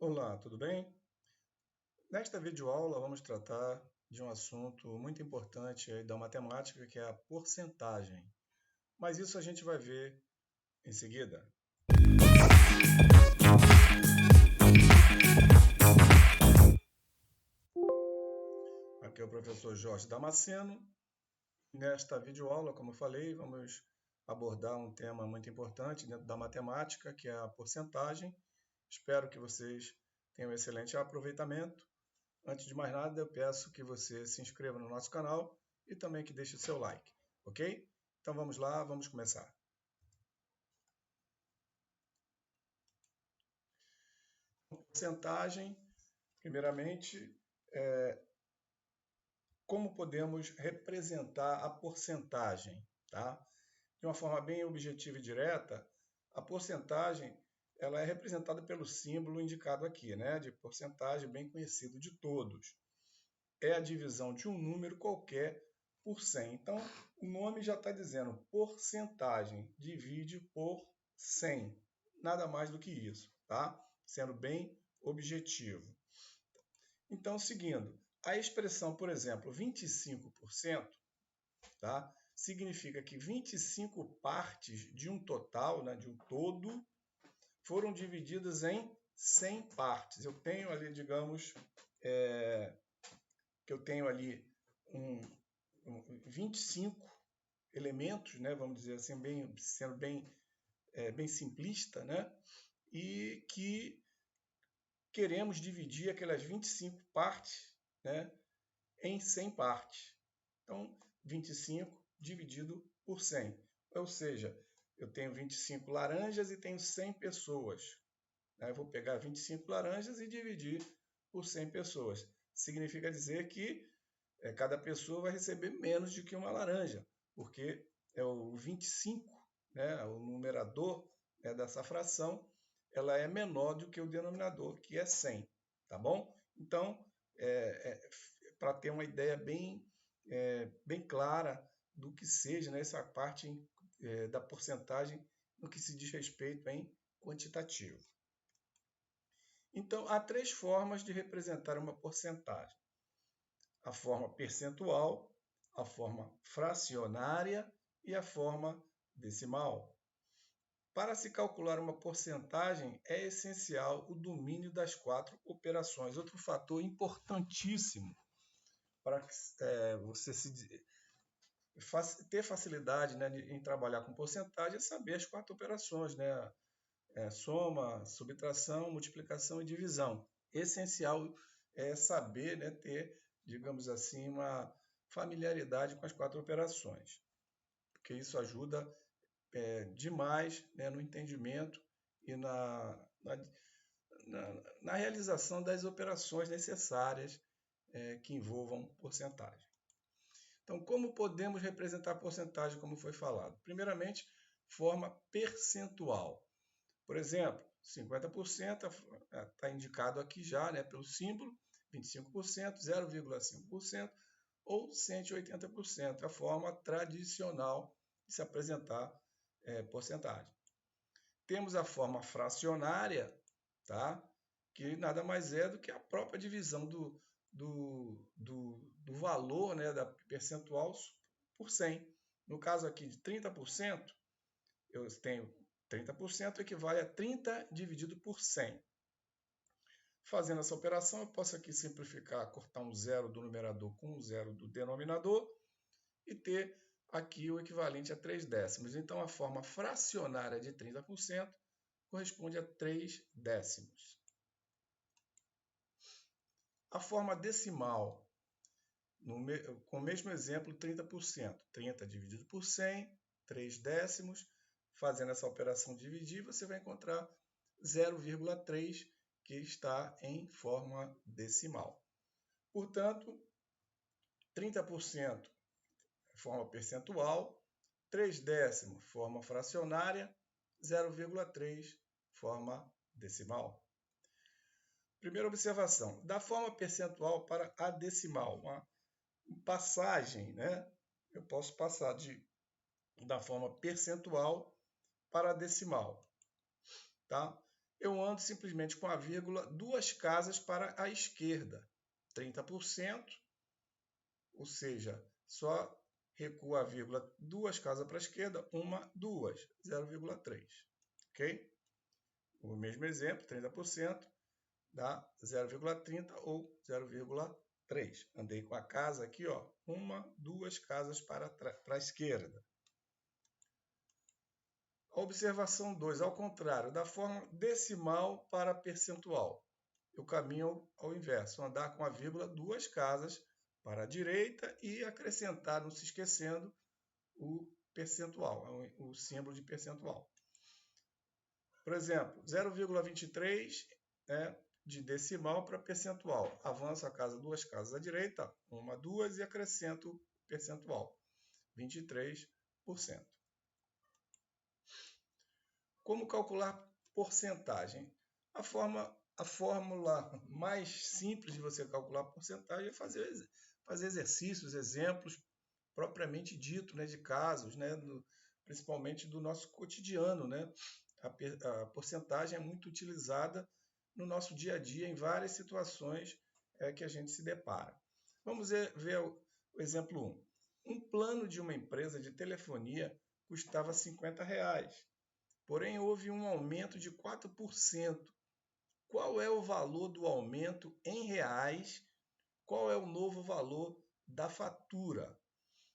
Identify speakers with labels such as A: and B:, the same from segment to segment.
A: Olá, tudo bem? Nesta videoaula vamos tratar de um assunto muito importante aí da matemática, que é a porcentagem. Mas isso a gente vai ver em seguida. Aqui é o professor Jorge Damasceno. Nesta videoaula, como eu falei, vamos abordar um tema muito importante dentro da matemática, que é a porcentagem. Espero que vocês tenham um excelente aproveitamento. Antes de mais nada, eu peço que você se inscreva no nosso canal e também que deixe o seu like, ok? Então vamos lá, vamos começar. Porcentagem, primeiramente, como podemos representar a porcentagem, tá? De uma forma bem objetiva e direta, a porcentagem ela é representada pelo símbolo indicado aqui, né? De porcentagem, bem conhecido de todos. É a divisão de um número qualquer por 100. Então, o nome já está dizendo porcentagem, divide por 100. Nada mais do que isso, tá? Sendo bem objetivo. Então, seguindo, a expressão, por exemplo, 25%, tá? Significa que 25 partes de um total, né, de um todo, foram divididas em 100 partes. Eu tenho ali, digamos, que eu tenho ali 25 elementos, né, vamos dizer assim, sendo bem simplista, né, e que queremos dividir aquelas 25 partes, né, em 100 partes. Então, 25 dividido por 100. Ou seja, eu tenho 25 laranjas e tenho 100 pessoas. Eu vou pegar 25 laranjas e dividir por 100 pessoas. Significa dizer que cada pessoa vai receber menos do que uma laranja, porque é o 25, né, o numerador, né, dessa fração, ela é menor do que o denominador, que é 100, tá bom? Então, para ter uma ideia bem clara do que seja, né, essa parte da porcentagem no que se diz respeito em quantitativo. Então, há três formas de representar uma porcentagem: a forma percentual, a forma fracionária e a forma decimal. Para se calcular uma porcentagem, é essencial o domínio das quatro operações. Outro fator importantíssimo para você ter facilidade, né, em trabalhar com porcentagem é saber as quatro operações, né? Soma, subtração, multiplicação e divisão. Essencial é saber, né, ter, digamos assim, uma familiaridade com as quatro operações, porque isso ajuda demais, né, no entendimento e na realização das operações necessárias que envolvam porcentagem. Então, como podemos representar a porcentagem, como foi falado? Primeiramente, forma percentual. Por exemplo, 50% está indicado aqui já, né, pelo símbolo, 25%, 0,5% ou 180%, a forma tradicional de se apresentar porcentagem. Temos a forma fracionária, tá? Que nada mais é do que a própria divisão do valor, né, da percentual por 100. No caso aqui de 30%, eu tenho 30% equivale a 30 dividido por 100. Fazendo essa operação, eu posso aqui simplificar, cortar um zero do numerador com um zero do denominador e ter aqui o equivalente a 3 décimos. Então, a forma fracionária de 30% corresponde a 3 décimos. A forma decimal, com o mesmo exemplo, 30%. 30 dividido por 100, 3 décimos. Fazendo essa operação dividir, você vai encontrar 0,3, que está em forma decimal. Portanto, 30% forma percentual, 3 décimos forma fracionária, 0,3 forma decimal. Primeira observação: da forma percentual para a decimal, uma passagem, né? Eu posso passar da forma percentual para a decimal, tá? eu ando simplesmente com a vírgula 2 casas para a esquerda. 30%, ou seja, só recuo a vírgula 2 casas para a esquerda, 1, 2, 0,3. Ok? O mesmo exemplo, 30%, dá 0,30 ou 0,3. Andei com a casa aqui, ó, 1, 2 casas para a esquerda. Observação 2, ao contrário, da forma decimal para percentual. Eu caminho ao inverso, andar com a vírgula 2 casas para a direita e acrescentar, não se esquecendo, o percentual, o símbolo de percentual. Por exemplo, 0,23 de decimal para percentual. Avanço a casa 2 casas à direita, 1, 2 e acrescento percentual, 23%. Como calcular porcentagem? A fórmula mais simples de você calcular porcentagem é fazer exercícios, exemplos propriamente dito, né, de casos, né, principalmente do nosso cotidiano, né? A porcentagem é muito utilizada no nosso dia a dia em várias situações que a gente se depara. Vamos ver o exemplo 1. Um plano de uma empresa de telefonia custava R$50. Porém, houve um aumento de 4%. Qual é o valor do aumento em reais? Qual é o novo valor da fatura?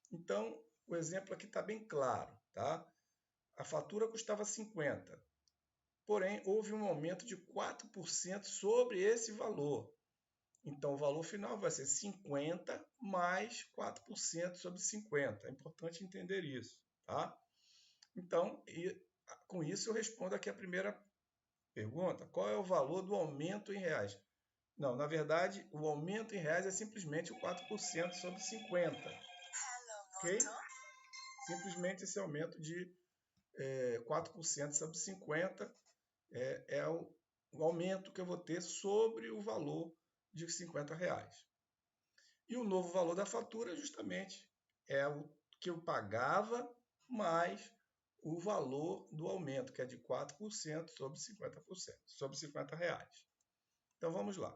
A: Então, o exemplo aqui está bem claro, tá? A fatura custava 50, porém, houve um aumento de 4% sobre esse valor. Então, o valor final vai ser 50 mais 4% sobre 50. É importante entender isso, tá? Então, com isso eu respondo aqui a primeira pergunta. Qual é o valor do aumento em reais? Não, na verdade, o aumento em reais é simplesmente o 4% sobre 50. Ok? Simplesmente esse aumento de 4% sobre 50 é o aumento que eu vou ter sobre o valor de R$50. E o novo valor da fatura justamente é o que eu pagava mais o valor do aumento, que é de 4% sobre 50%, sobre R$50. Então vamos lá.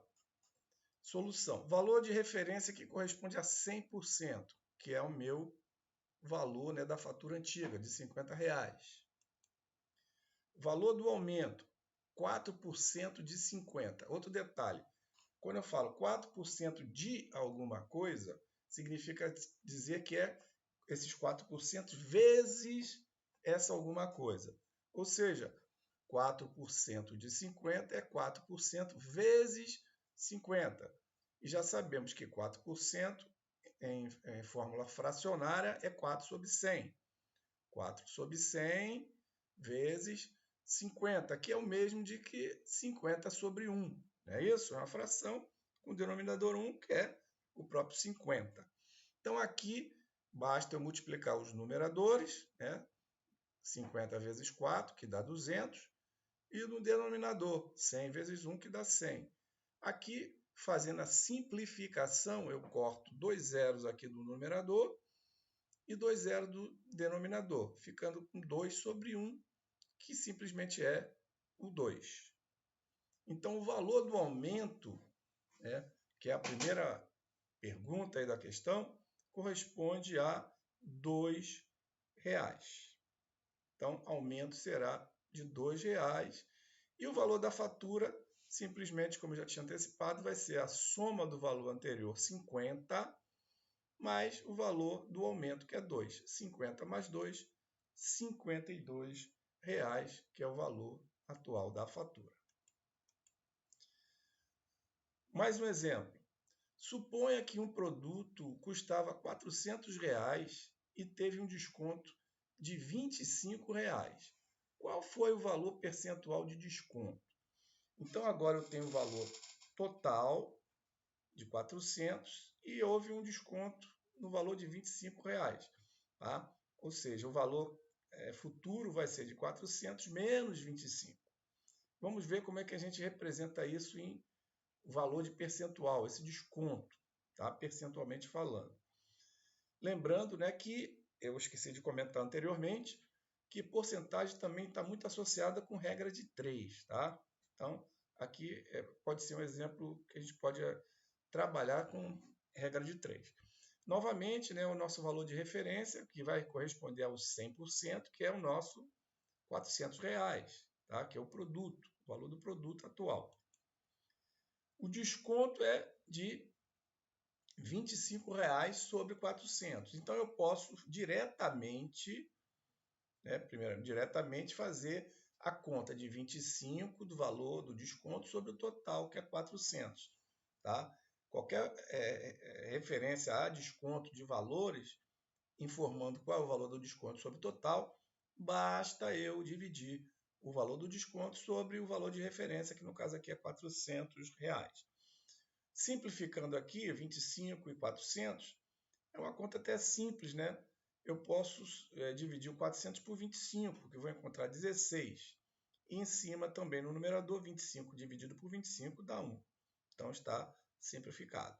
A: Solução. Valor de referência que corresponde a 100%, que é o meu valor, né, da fatura antiga, de R$50. Valor do aumento, 4% de 50. Outro detalhe, quando eu falo 4% de alguma coisa, significa dizer que é esses 4% vezes essa alguma coisa. Ou seja, 4% de 50 é 4% vezes 50. E já sabemos que 4% em fórmula fracionária é 4 sobre 100. 4 sobre 100 vezes 50, que é o mesmo de que 50 sobre 1. Não é isso? É uma fração com denominador 1, que é o próprio 50. Então, aqui, basta eu multiplicar os numeradores, né? 50 vezes 4, que dá 200, e no denominador, 100 vezes 1, que dá 100. Aqui, fazendo a simplificação, eu corto 2 zeros aqui do numerador e 2 zeros do denominador, ficando com 2 sobre 1, que simplesmente é o 2. Então, o valor do aumento, né, que é a primeira pergunta aí da questão, corresponde a R$2. Então, aumento será de R$2. E o valor da fatura, simplesmente, como eu já tinha antecipado, vai ser a soma do valor anterior, 50, mais o valor do aumento, que é 2. 50 mais 2, R$52, que é o valor atual da fatura. Mais um exemplo. Suponha que um produto custava R$400 e teve um desconto de R$25. Qual foi o valor percentual de desconto? Então, agora eu tenho o valor total de 400 e houve um desconto no valor de R$25. Tá? Ou seja, o valor futuro vai ser de 400 menos 25. Vamos ver como é que a gente representa isso em valor de percentual, esse desconto, tá? Percentualmente falando. Lembrando, né, que eu esqueci de comentar anteriormente, que porcentagem também está muito associada com regra de 3. Tá? Então, aqui pode ser um exemplo que a gente pode trabalhar com regra de 3. Novamente, né, o nosso valor de referência, que vai corresponder aos 100%, que é o nosso R$400, tá? Que é o produto, o valor do produto atual. O desconto é de R$25 sobre 400. Então, eu posso diretamente, né, primeiro, diretamente fazer a conta de 25 do valor do desconto sobre o total, que é 400. Tá? Qualquer referência a desconto de valores, informando qual é o valor do desconto sobre o total, basta eu dividir o valor do desconto sobre o valor de referência, que no caso aqui é R$400. Simplificando aqui, 25 e 400, é uma conta até simples, né? Eu posso dividir o 400 por 25, que eu vou encontrar 16. E em cima também no numerador, 25 dividido por 25 dá 1. Então está simplificado.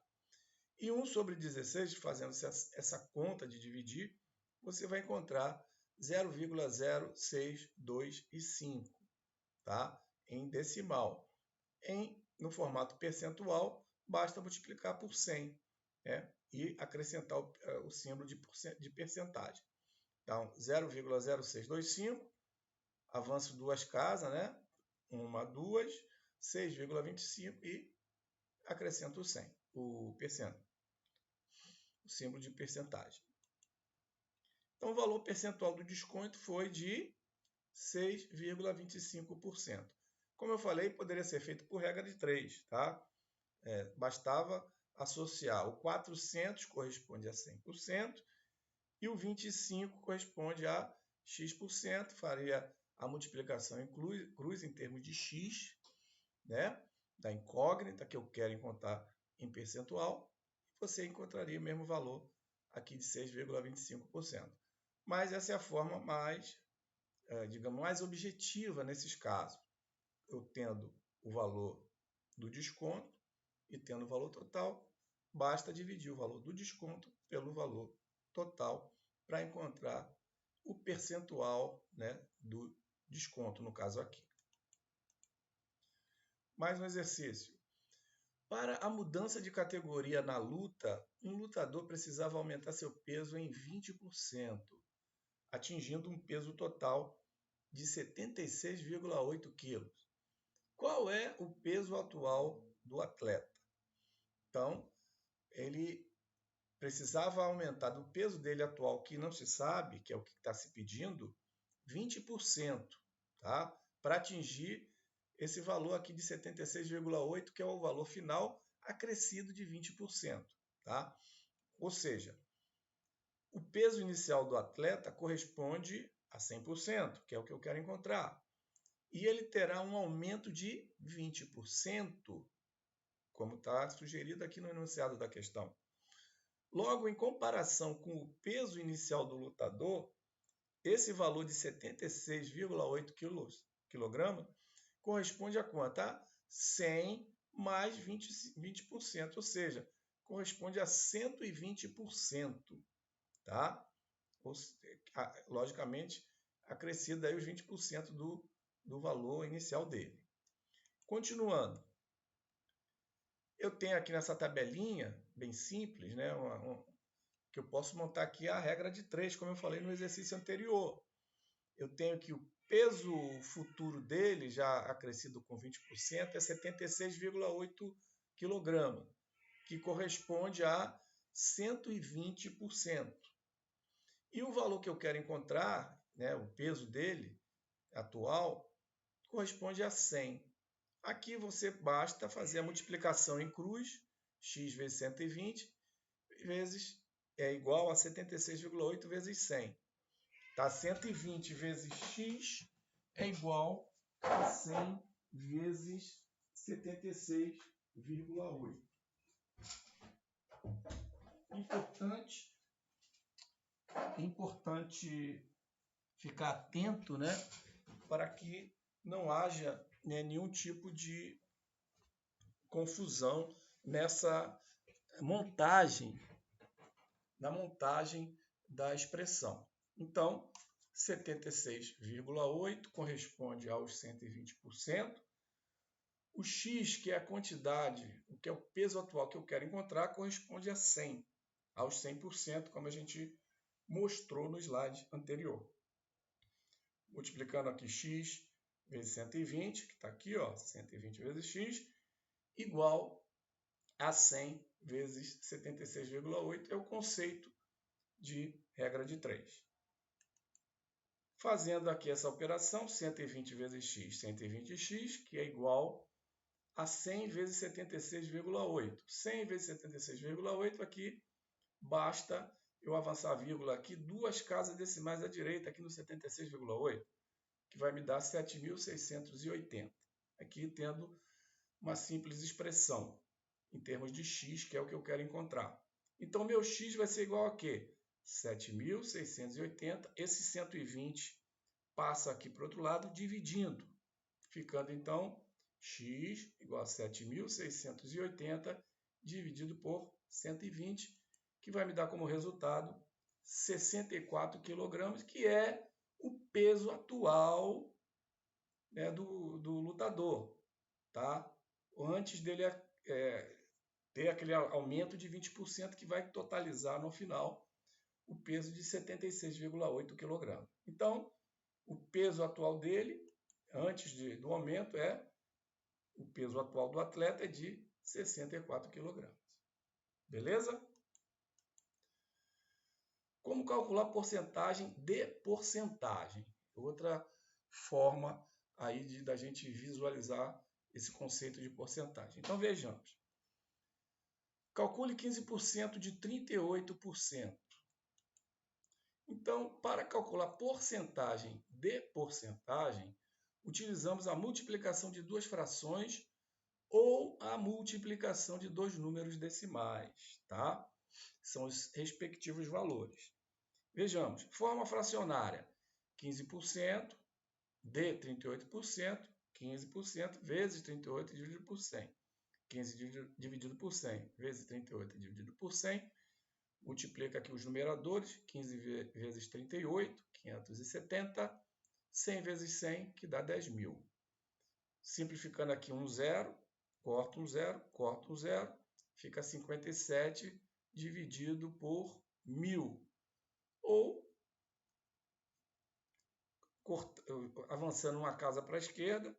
A: E 1 sobre 16, fazendo essa conta de dividir, você vai encontrar 0,0625, tá? Em decimal. No formato percentual, basta multiplicar por 100, né? E acrescentar o símbolo de percentagem. Então, 0,0625, avanço 2 casas, né? 1, 2, 6,25 e acrescento o 100, o símbolo de percentagem. Então, o valor percentual do desconto foi de 6,25%. Como eu falei, poderia ser feito por regra de 3, tá? Bastava associar o 400 corresponde a 100% e o 25 corresponde a x%, faria a multiplicação em cruz em termos de x, né, da incógnita que eu quero encontrar em percentual, você encontraria o mesmo valor aqui de 6,25%. Mas essa é a forma mais, digamos, mais objetiva nesses casos. Eu tendo o valor do desconto e tendo o valor total, basta dividir o valor do desconto pelo valor total para encontrar o percentual, né, do desconto, no caso aqui. Mais um exercício. Para a mudança de categoria na luta, um lutador precisava aumentar seu peso em 20%, atingindo um peso total de 76,8 kg. Qual é o peso atual do atleta? Então, ele precisava aumentar do peso dele atual, que não se sabe, que é o que está se pedindo, 20%, tá? Para atingir esse valor aqui de 76,8, que é o valor final acrescido de 20%. Tá? Ou seja, o peso inicial do atleta corresponde a 100%, que é o que eu quero encontrar. E ele terá um aumento de 20%, como está sugerido aqui no enunciado da questão. Logo, em comparação com o peso inicial do lutador, esse valor de 76,8 kg corresponde a quanto? A 100 mais 20%, ou seja, corresponde a 120%. Tá? Logicamente, acrescido aí os 20% do valor inicial dele. Continuando. Eu tenho aqui nessa tabelinha, bem simples, né, que eu posso montar aqui a regra de 3, como eu falei no exercício anterior. Eu tenho que o peso futuro dele, já acrescido com 20%, é 76,8 kg, que corresponde a 120%. E o valor que eu quero encontrar, né, o peso dele atual, corresponde a 100. Aqui você basta fazer a multiplicação em cruz, x vezes 120, vezes é igual a 76,8 vezes 100. Tá? 120 vezes x é igual a 100 vezes 76,8. Importante ficar atento, né, para que não haja, né, nenhum tipo de confusão nessa montagem, na montagem da expressão. Então, 76,8 corresponde aos 120%, O x, que é a quantidade, o que é o peso atual que eu quero encontrar, corresponde a 100, aos 100%, como a gente mostrou no slide anterior. Multiplicando aqui x vezes 120, que está aqui, ó, 120 vezes x, igual a 100 vezes 76,8, é o conceito de regra de 3. Fazendo aqui essa operação, 120 vezes x, 120x, que é igual a 100 vezes 76,8. 100 vezes 76,8 aqui, basta eu avançar a vírgula aqui, duas casas decimais à direita, aqui no 76,8, que vai me dar 7.680. Aqui tendo uma simples expressão, em termos de x, que é o que eu quero encontrar. Então, meu x vai ser igual a quê? 7.680. Esse 120 passa aqui para o outro lado, dividindo. Ficando, então, x igual a 7.680 dividido por 120, que vai me dar como resultado 64 kg, que é o peso atual, né, do lutador, tá? Antes dele ter aquele aumento de 20% que vai totalizar no final o peso de 76,8 kg. Então, o peso atual dele, antes do aumento, o peso atual do atleta é de 64 kg. Beleza? Como calcular porcentagem de porcentagem? Outra forma aí da gente visualizar esse conceito de porcentagem. Então, vejamos. Calcule 15% de 38%. Então, para calcular porcentagem de porcentagem, utilizamos a multiplicação de duas frações ou a multiplicação de dois números decimais, tá? São os respectivos valores. Vejamos, forma fracionária, 15% de 38%, 15% vezes 38 dividido por 100. 15 dividido por 100 vezes 38 dividido por 100. Multiplica aqui os numeradores, 15 vezes 38, 570. 100 vezes 100, que dá 10.000. Simplificando aqui um zero, corta um zero, corta um zero, fica 57 dividido por 1.000. Ou, avançando uma casa para a esquerda,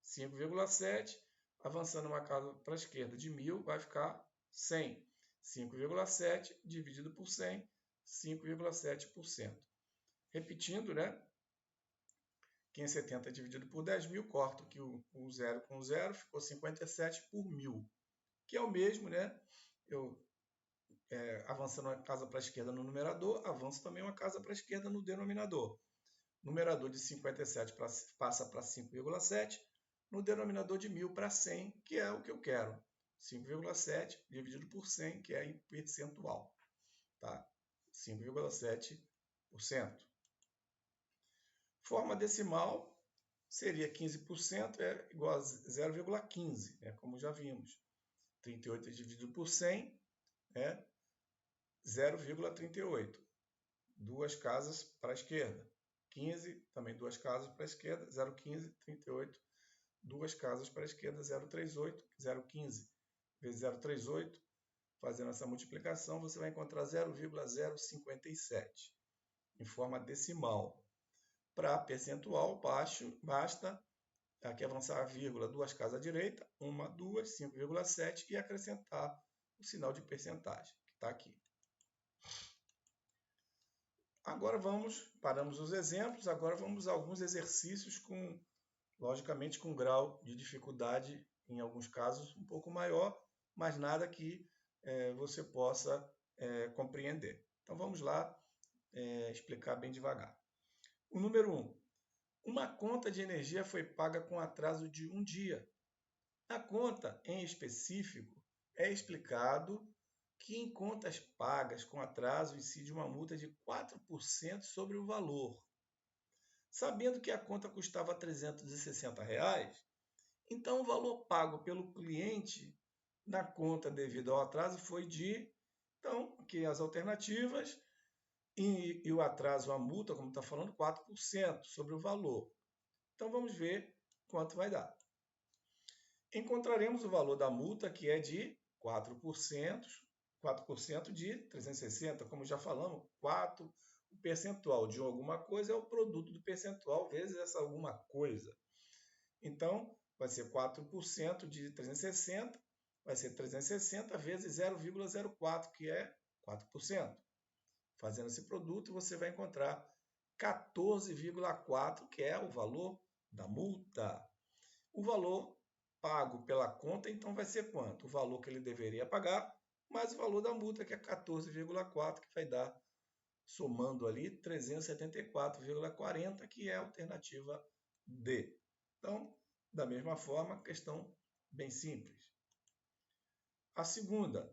A: 5,7. Avançando uma casa para a esquerda de 1.000, vai ficar 100. 5,7 dividido por 100, 5,7%. Repetindo, né? 570 dividido por 10.000, corto aqui o zero com o zero, ficou 57 por 1.000, que é o mesmo, né? Eu avançando uma casa para a esquerda no numerador, avanço também uma casa para a esquerda no denominador. Numerador de 57 passa para 5,7, no denominador de 1.000 para 100, que é o que eu quero. 5,7 dividido por 100, que é em percentual. Tá? 5,7%. Forma decimal seria 15%, é igual a 0,15, né? Como já vimos. 38 dividido por 100 é 0,38. Duas casas para a esquerda. 15, também duas casas para a esquerda. 0,15, 38. Duas casas para a esquerda, 0,38. 0,15 vezes 0,38. Fazendo essa multiplicação, você vai encontrar 0,057 em forma decimal. Para percentual, basta aqui avançar a vírgula, duas casas à direita, 1, 2, 5,7 e acrescentar o sinal de percentagem, que está aqui. Agora paramos os exemplos, agora vamos a alguns exercícios logicamente com grau de dificuldade, em alguns casos, um pouco maior, mas nada que você possa compreender. Então vamos lá explicar bem devagar. O número 1. Uma conta de energia foi paga com atraso de um dia. Na conta, em específico, é explicado que em contas pagas com atraso incide uma multa de 4% sobre o valor. Sabendo que a conta custava R$ 360, então o valor pago pelo cliente na conta devido ao atraso foi então, aqui as alternativas, e o atraso, a multa, como está falando, 4% sobre o valor. Então vamos ver quanto vai dar. encontraremos o valor da multa, que é de 4%, 4% de 360, como já falamos, 4%, o percentual de alguma coisa é o produto do percentual vezes essa alguma coisa. Então, vai ser 4% de 360, vai ser 360 vezes 0,04, que é 4%. Fazendo esse produto, você vai encontrar 14,4, que é o valor da multa. O valor pago pela conta, então, vai ser quanto? O valor que ele deveria pagar, mais o valor da multa, que é 14,4, que vai dar, somando ali, 374,40, que é a alternativa D. Então, da mesma forma, questão bem simples. A segunda,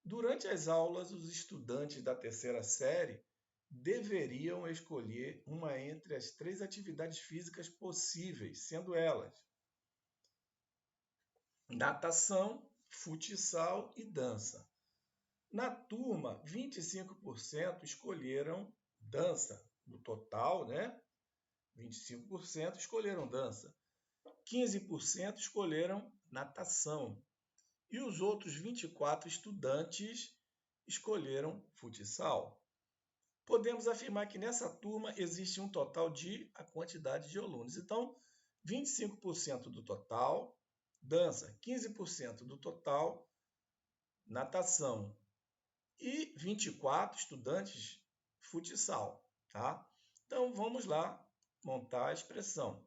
A: durante as aulas, os estudantes da terceira série deveriam escolher uma entre as 3 atividades físicas possíveis, sendo elas natação, futsal e dança. Na turma, 25% escolheram dança. No total, né? 25% escolheram dança. 15% escolheram natação. E os outros 24 estudantes escolheram futsal. Podemos afirmar que nessa turma existe um total de a quantidade de alunos. Então, 25% do total, dança, 15% do total, natação e 24 estudantes, futsal. Tá? Então, vamos lá montar a expressão.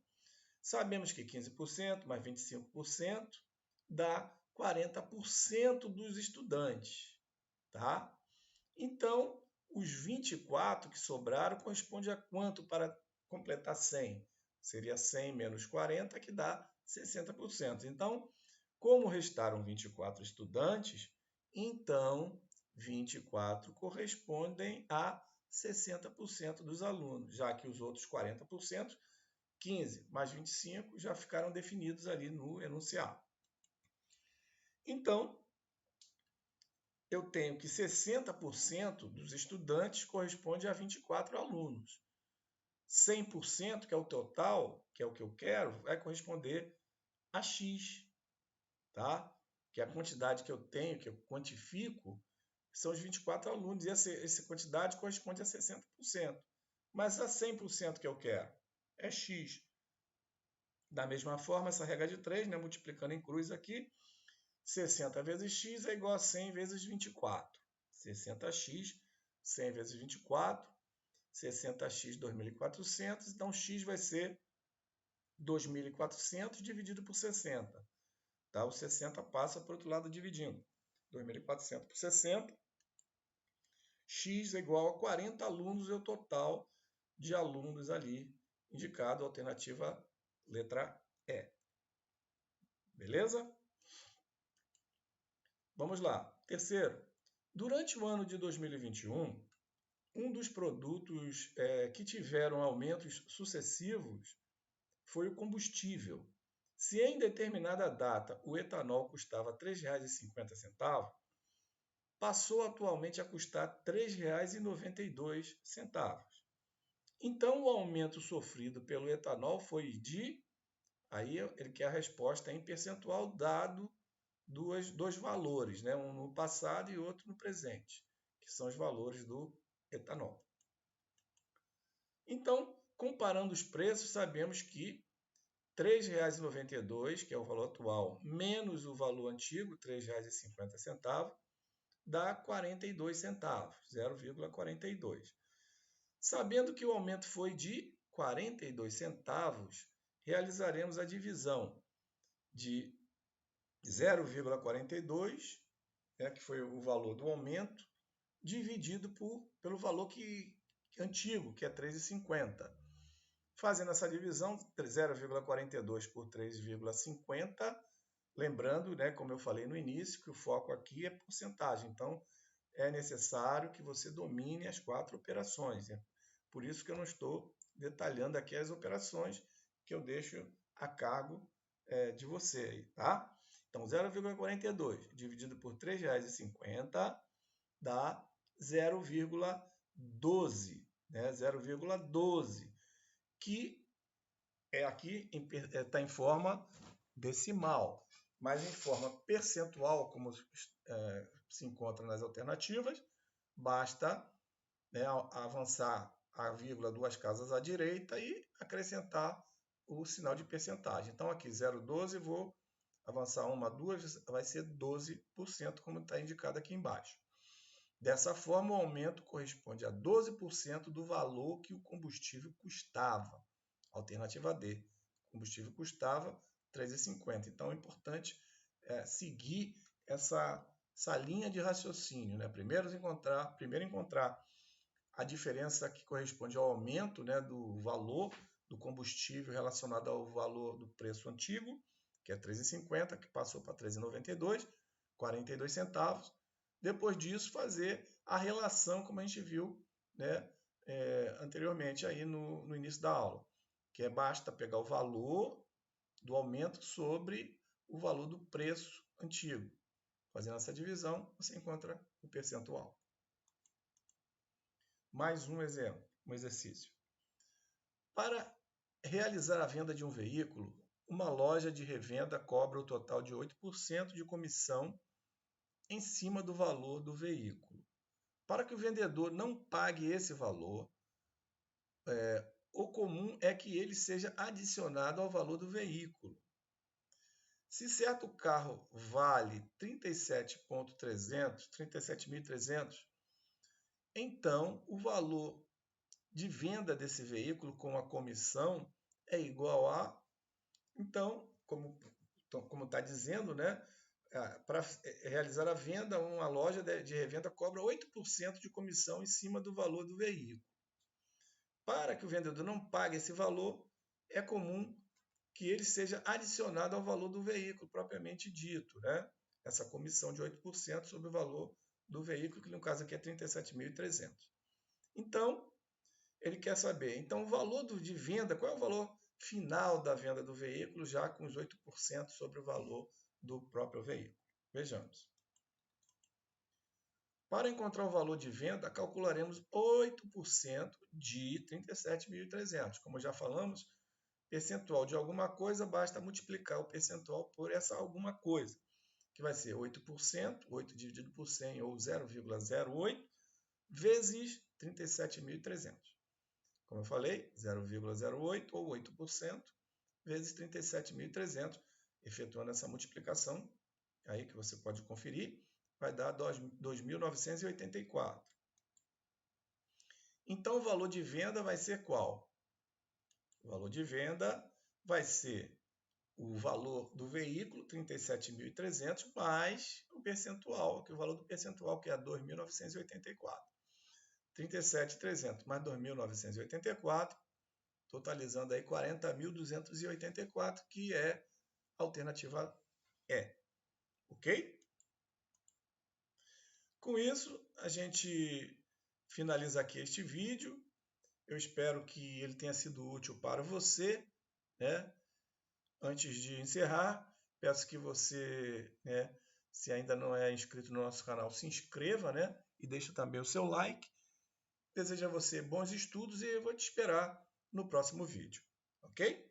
A: Sabemos que 15% mais 25% dá 40% dos estudantes. Tá? Então, os 24 que sobraram corresponde a quanto para completar 100? Seria 100 menos 40, que dá 60%. Então, como restaram 24 estudantes, então 24 correspondem a 60% dos alunos, já que os outros 40%, 15 mais 25, já ficaram definidos ali no enunciado. Então, eu tenho que 60% dos estudantes corresponde a 24 alunos. 100%, que é o total, que é o que eu quero, vai corresponder a X. Tá? Que é a quantidade que eu tenho, que eu quantifico, são os 24 alunos. E essa quantidade corresponde a 60%. Mas a 100% que eu quero é X. Da mesma forma, essa regra de 3, né, multiplicando em cruz aqui, 60 vezes x é igual a 100 vezes 24. 60x, 100 vezes 24, 60x, 2.400. Então, x vai ser 2.400 dividido por 60. Tá? O 60 passa para o outro lado dividindo. 2.400 por 60. X é igual a 40 alunos, é o total de alunos ali indicado, alternativa letra E. Beleza? Vamos lá. Terceiro, durante o ano de 2021, um dos produtos que tiveram aumentos sucessivos foi o combustível. Se em determinada data o etanol custava R$ 3,50, passou atualmente a custar R$ 3,92. Então, o aumento sofrido pelo etanol foi de... Aí ele quer a resposta em percentual dado dois valores, né? Um no passado e outro no presente, que são os valores do etanol. Então, comparando os preços, sabemos que R$ 3,92, que é o valor atual, menos o valor antigo, R$ 3,50, dá 42 centavos, 0,42. Sabendo que o aumento foi de 42 centavos, realizaremos a divisão de 0,42, né, que foi o valor do aumento, dividido pelo valor antigo, que é 3,50. Fazendo essa divisão, 0,42 por 3,50, lembrando, né, como eu falei no início, que o foco aqui é porcentagem. Então, é necessário que você domine as 4 operações. Né? Por isso que eu não estou detalhando aqui as operações, que eu deixo a cargo de você. Tá? Então, 0,42 dividido por R$ 3,50 dá 0,12. Né? 0,12, que aqui está em forma decimal. mas em forma percentual, como se encontra nas alternativas, basta, né, avançar a vírgula 2 casas à direita e acrescentar o sinal de percentagem. Então, aqui 0,12, vou avançar uma, duas, vai ser 12%, como está indicado aqui embaixo. Dessa forma, o aumento corresponde a 12% do valor que o combustível custava. Alternativa D. O combustível custava R$ 3,50. Então, é importante seguir essa linha de raciocínio, né? Primeiro encontrar a diferença que corresponde ao aumento, né, do valor do combustível relacionado ao valor do preço antigo, que é R$ 3,50, que passou para R$ 3,92, 42 centavos. Depois disso, fazer a relação, como a gente viu, né, anteriormente aí no início da aula, que basta pegar o valor do aumento sobre o valor do preço antigo. Fazendo essa divisão, você encontra o percentual. Mais um exemplo, um exercício. Para realizar a venda de um veículo, uma loja de revenda cobra o total de 8% de comissão em cima do valor do veículo. Para que o vendedor não pague esse valor, o comum é que ele seja adicionado ao valor do veículo. Se certo carro vale 37.300, então o valor de venda desse veículo com a comissão é igual a... Então, como está dizendo, né, para realizar a venda, uma loja de revenda cobra 8% de comissão em cima do valor do veículo. Para que o vendedor não pague esse valor, é comum que ele seja adicionado ao valor do veículo propriamente dito, né? Essa comissão de 8% sobre o valor do veículo, que no caso aqui é 37.300. Então, ele quer saber, então, o valor de venda, qual é o valor final da venda do veículo, já com os 8% sobre o valor do próprio veículo. Vejamos. Para encontrar o valor de venda, calcularemos 8% de 37.300. Como já falamos, percentual de alguma coisa, basta multiplicar o percentual por essa alguma coisa, que vai ser 8%, 8 dividido por 100, ou 0,08, vezes 37.300. Como eu falei, 0,08 ou 8% vezes 37.300, efetuando essa multiplicação, aí que você pode conferir, vai dar 2.984. Então, o valor de venda vai ser qual? O valor de venda vai ser o valor do veículo, 37.300, mais o percentual, que é o valor do percentual, que é 2.984. 37.300 mais 2.984, totalizando aí 40.284, que é a alternativa E. Ok? Com isso, a gente finaliza aqui este vídeo. Eu espero que ele tenha sido útil para você, né? Antes de encerrar, peço que você, né, se ainda não é inscrito no nosso canal, se inscreva, né? E deixe também o seu like. Desejo a você bons estudos e eu vou te esperar no próximo vídeo, ok?